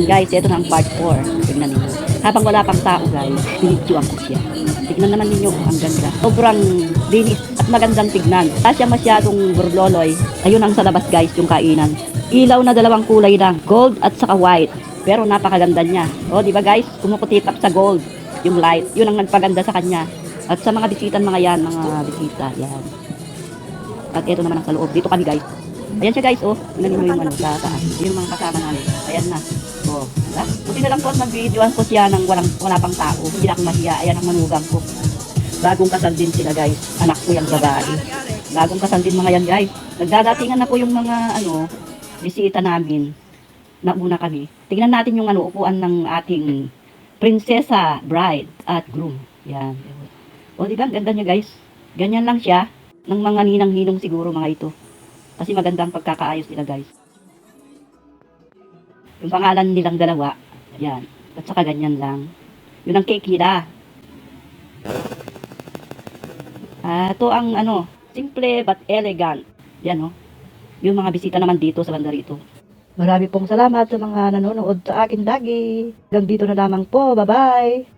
Guys, ito na ang part 4. Tignan ninyo. Habang wala pang tao guys, binidyoan ko siya. Tignan naman ninyo ang ganda. Sobrang linis at magandang tignan. Wala siya masyadong burloloy. Ayun ang sa labas guys, yung kainan. Ilaw na dalawang kulay lang, gold at saka white. Pero napakaganda niya. O, di ba guys? Kumukutitap sa gold. Yung light. Yun ang nagpaganda sa kanya. At sa mga bisitan mga yan, mga bisita. Yan. At ito naman ang sa loob. Dito kami guys. Ayan siya guys, oh. Tingnan niyo yung ano, sa taas. Yung mga kasama namin. Ayan na. Oh, diba? Buti na lang po at mag-videoan ko siya ng wala pang tao. Hindi na akong mahiya. Ayan ang manugang ko. Bagong kasal din sila guys. Anak ko yung babae. Bagong kasal din mga yan guys. Nagdadatingan na po yung mga ano, bisita namin. Nauna kami. Tingnan natin yung ano, upuan ng ating prinsesa, bride at groom. Yan. O diba, ganda niya guys. Ganyan lang siya. Ng mga ninang-ninong siguro mga ito. Kasi magandang pagkakaayos nila guys. Yung pangalan nilang dalawa, yan. At saka ganyan lang. Yun ang cake nila. Ito ang ano, simple but elegant. Yan oh. Yung mga bisita naman dito sa banda rito. Marami pong salamat sa mga nanonood sa akin lagi. Hanggang dito na lamang po. Bye-bye!